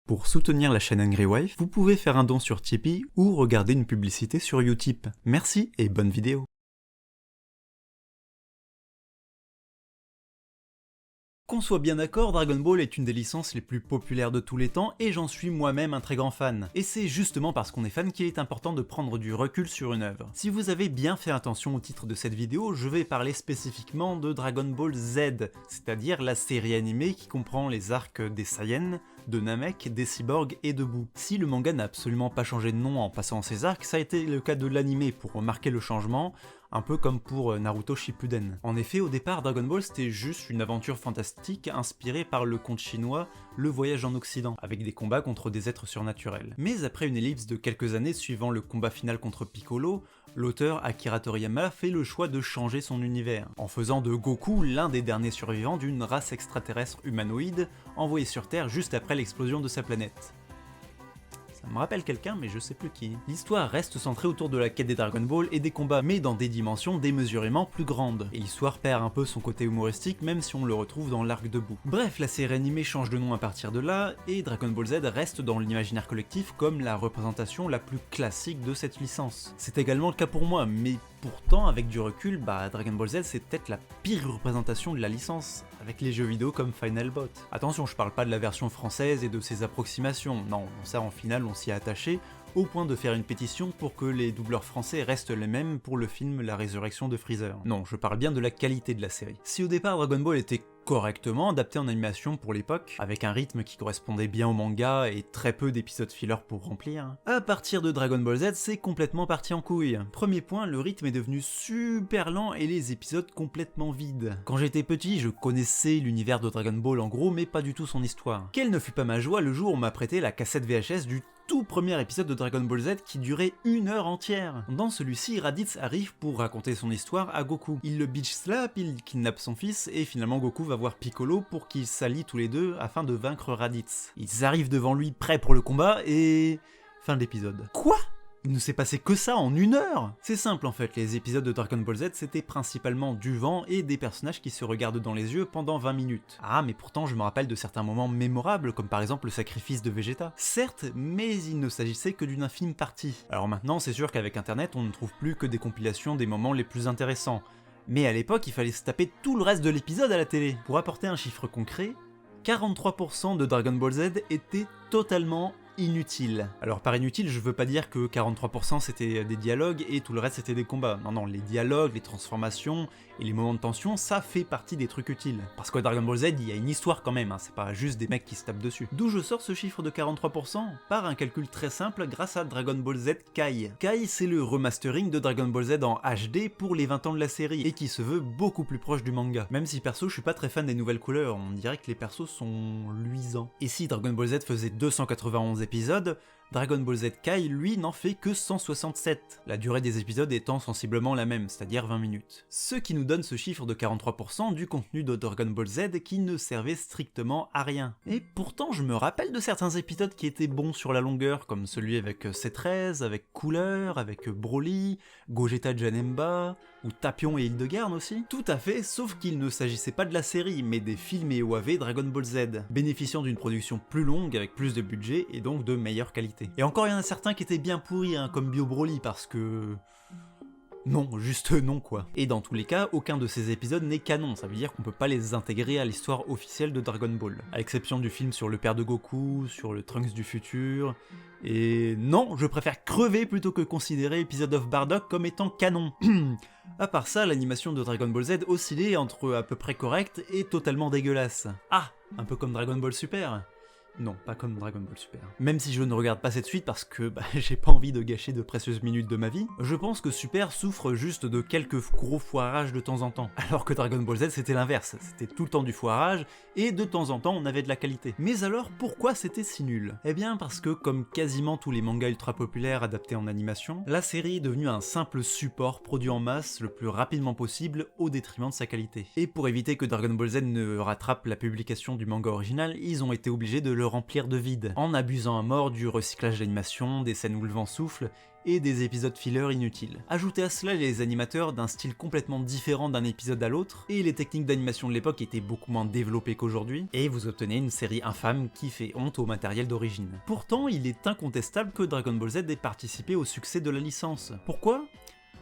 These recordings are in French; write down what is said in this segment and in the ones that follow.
Pour soutenir la chaîne Angry Wife, vous pouvez faire un don sur Tipeee ou regarder une publicité sur Utip. Merci et bonne vidéo. Qu'on soit bien d'accord, Dragon Ball est une des licences les plus populaires de tous les temps et j'en suis moi-même un très grand fan. Et c'est justement parce qu'on est fan qu'il est important de prendre du recul sur une œuvre. Si vous avez bien fait attention au titre de cette vidéo, je vais parler spécifiquement de Dragon Ball Z, c'est-à-dire la série animée qui comprend les arcs des Saiyans, de Namek, des cyborgs et de Boo. Si le manga n'a absolument pas changé de nom en passant ces arcs, ça a été le cas de l'anime pour marquer le changement, un peu comme pour Naruto Shippuden. En effet, au départ, Dragon Ball c'était juste une aventure fantastique inspirée par le conte chinois Le Voyage en Occident, avec des combats contre des êtres surnaturels. Mais après une ellipse de quelques années suivant le combat final contre Piccolo, l'auteur Akira Toriyama fait le choix de changer son univers, en faisant de Goku l'un des derniers survivants d'une race extraterrestre humanoïde envoyée sur Terre juste après l'explosion de sa planète. Ça me rappelle quelqu'un, mais je sais plus qui. L'histoire reste centrée autour de la quête des Dragon Ball et des combats, mais dans des dimensions démesurément plus grandes. Et l'histoire perd un peu son côté humoristique, même si on le retrouve dans l'arc de Boo. Bref, la série animée change de nom à partir de là, et Dragon Ball Z reste dans l'imaginaire collectif comme la représentation la plus classique de cette licence. C'est également le cas pour moi, mais pourtant, avec du recul, Dragon Ball Z c'est peut-être la pire représentation de la licence, avec les jeux vidéo comme Final Bot. Attention, je parle pas de la version française et de ses approximations, non, ça en finale on s'y est attaché, au point de faire une pétition pour que les doubleurs français restent les mêmes pour le film La Résurrection de Freezer. Non, je parle bien de la qualité de la série. Si au départ Dragon Ball était correctement adapté en animation pour l'époque, avec un rythme qui correspondait bien au manga et très peu d'épisodes filler pour remplir, à partir de Dragon Ball Z, c'est complètement parti en couille. Premier point, le rythme est devenu super lent et les épisodes complètement vides. Quand j'étais petit, je connaissais l'univers de Dragon Ball en gros, mais pas du tout son histoire. Quelle ne fut pas ma joie le jour où on m'a prêté la cassette VHS du tout premier épisode de Dragon Ball Z qui durait 1 heure entière. Dans celui-ci, Raditz arrive pour raconter son histoire à Goku. Il le bitch slap, il kidnappe son fils et finalement Goku va voir Piccolo pour qu'ils s'allient tous les deux afin de vaincre Raditz. Ils arrivent devant lui prêts pour le combat et... fin de l'épisode. Quoi ? Il ne s'est passé que ça en 1 heure! C'est simple en fait, les épisodes de Dragon Ball Z c'était principalement du vent et des personnages qui se regardent dans les yeux pendant 20 minutes. Ah mais pourtant je me rappelle de certains moments mémorables comme par exemple le sacrifice de Vegeta. Certes, mais il ne s'agissait que d'une infime partie. Alors maintenant c'est sûr qu'avec internet on ne trouve plus que des compilations des moments les plus intéressants. Mais à l'époque il fallait se taper tout le reste de l'épisode à la télé. Pour apporter un chiffre concret, 43% de Dragon Ball Z était totalement inutile. Alors par inutile, je veux pas dire que 43% c'était des dialogues et tout le reste c'était des combats. Non, les dialogues, les transformations et les moments de tension, ça fait partie des trucs utiles. Parce que Dragon Ball Z, il y a une histoire quand même, c'est pas juste des mecs qui se tapent dessus. D'où je sors ce chiffre de 43% ? Par un calcul très simple grâce à Dragon Ball Z Kai. Kai, c'est le remastering de Dragon Ball Z en HD pour les 20 ans de la série et qui se veut beaucoup plus proche du manga. Même si perso, je suis pas très fan des nouvelles couleurs, on dirait que les persos sont luisants. Et si Dragon Ball Z faisait 291 épisodes, Dragon Ball Z Kai, lui, n'en fait que 167, la durée des épisodes étant sensiblement la même, c'est-à-dire 20 minutes. Ce qui nous donne ce chiffre de 43% du contenu de Dragon Ball Z qui ne servait strictement à rien. Et pourtant, je me rappelle de certains épisodes qui étaient bons sur la longueur, comme celui avec C13, avec Cooler, avec Broly, Gogeta Janemba, ou Tapion et Hildegarde aussi. Tout à fait, sauf qu'il ne s'agissait pas de la série, mais des films et OAV Dragon Ball Z, bénéficiant d'une production plus longue, avec plus de budget, et donc de meilleure qualité. Et encore il y en a certains qui étaient bien pourris, comme Bio Broly, parce que... non, juste non quoi. Et dans tous les cas, aucun de ces épisodes n'est canon, ça veut dire qu'on peut pas les intégrer à l'histoire officielle de Dragon Ball. À l'exception du film sur le père de Goku, sur le Trunks du futur... Et non, je préfère crever plutôt que considérer Episode of Bardock comme étant canon. À part ça, l'animation de Dragon Ball Z oscillait entre à peu près correct et totalement dégueulasse. Ah, un peu comme Dragon Ball Super. Non, pas comme Dragon Ball Super. Même si je ne regarde pas cette suite parce que j'ai pas envie de gâcher de précieuses minutes de ma vie, je pense que Super souffre juste de quelques gros foirages de temps en temps. Alors que Dragon Ball Z c'était l'inverse, c'était tout le temps du foirage, et de temps en temps on avait de la qualité. Mais alors pourquoi c'était si nul ? Eh bien parce que comme quasiment tous les mangas ultra populaires adaptés en animation, la série est devenue un simple support produit en masse le plus rapidement possible au détriment de sa qualité. Et pour éviter que Dragon Ball Z ne rattrape la publication du manga original, ils ont été obligés de le remplir de vide, en abusant à mort du recyclage d'animation, des scènes où le vent souffle, et des épisodes filler inutiles. Ajoutez à cela les animateurs d'un style complètement différent d'un épisode à l'autre, et les techniques d'animation de l'époque étaient beaucoup moins développées qu'aujourd'hui, et vous obtenez une série infâme qui fait honte au matériel d'origine. Pourtant, il est incontestable que Dragon Ball Z ait participé au succès de la licence. Pourquoi ?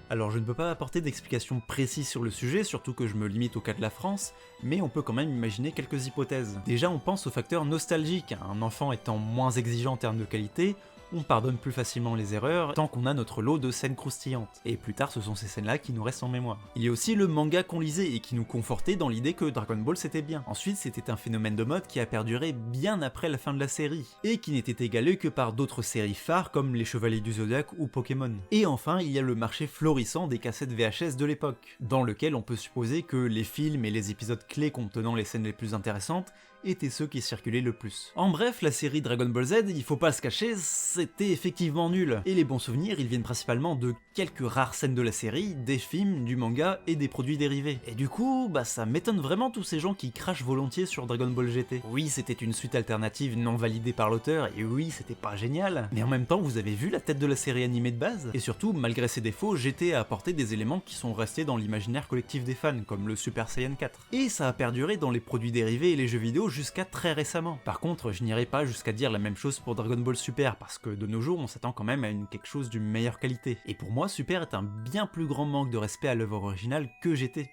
Alors je ne peux pas apporter d'explications précises sur le sujet, surtout que je me limite au cas de la France, mais on peut quand même imaginer quelques hypothèses. Déjà on pense au facteur nostalgique, un enfant étant moins exigeant en termes de qualité, on pardonne plus facilement les erreurs tant qu'on a notre lot de scènes croustillantes. Et plus tard, ce sont ces scènes-là qui nous restent en mémoire. Il y a aussi le manga qu'on lisait et qui nous confortait dans l'idée que Dragon Ball c'était bien. Ensuite, c'était un phénomène de mode qui a perduré bien après la fin de la série, et qui n'était égalé que par d'autres séries phares comme Les Chevaliers du Zodiaque ou Pokémon. Et enfin, il y a le marché florissant des cassettes VHS de l'époque, dans lequel on peut supposer que les films et les épisodes clés contenant les scènes les plus intéressantes étaient ceux qui circulaient le plus. En bref, la série Dragon Ball Z, il faut pas se cacher, c'était effectivement nul. Et les bons souvenirs, ils viennent principalement de quelques rares scènes de la série, des films, du manga et des produits dérivés. Et du coup, ça m'étonne vraiment tous ces gens qui crachent volontiers sur Dragon Ball GT. Oui, c'était une suite alternative non validée par l'auteur, et oui, c'était pas génial, mais en même temps, vous avez vu la tête de la série animée de base. Et surtout, malgré ses défauts, GT a apporté des éléments qui sont restés dans l'imaginaire collectif des fans, comme le Super Saiyan 4. Et ça a perduré dans les produits dérivés et les jeux vidéo jusqu'à très récemment. Par contre, je n'irai pas jusqu'à dire la même chose pour Dragon Ball Super, parce que de nos jours, on s'attend quand même à quelque chose d'une meilleure qualité. Et pour moi, Super est un bien plus grand manque de respect à l'œuvre originale que GT.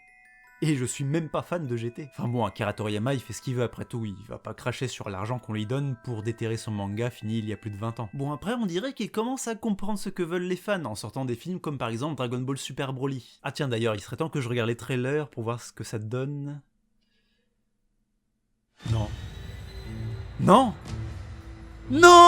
Et je suis même pas fan de GT. Enfin bon, Akira Toriyama, il fait ce qu'il veut après tout, il va pas cracher sur l'argent qu'on lui donne pour déterrer son manga fini il y a plus de 20 ans. Bon après, on dirait qu'il commence à comprendre ce que veulent les fans en sortant des films comme par exemple Dragon Ball Super Broly. Ah tiens d'ailleurs, il serait temps que je regarde les trailers pour voir ce que ça donne... Non. Non! Non!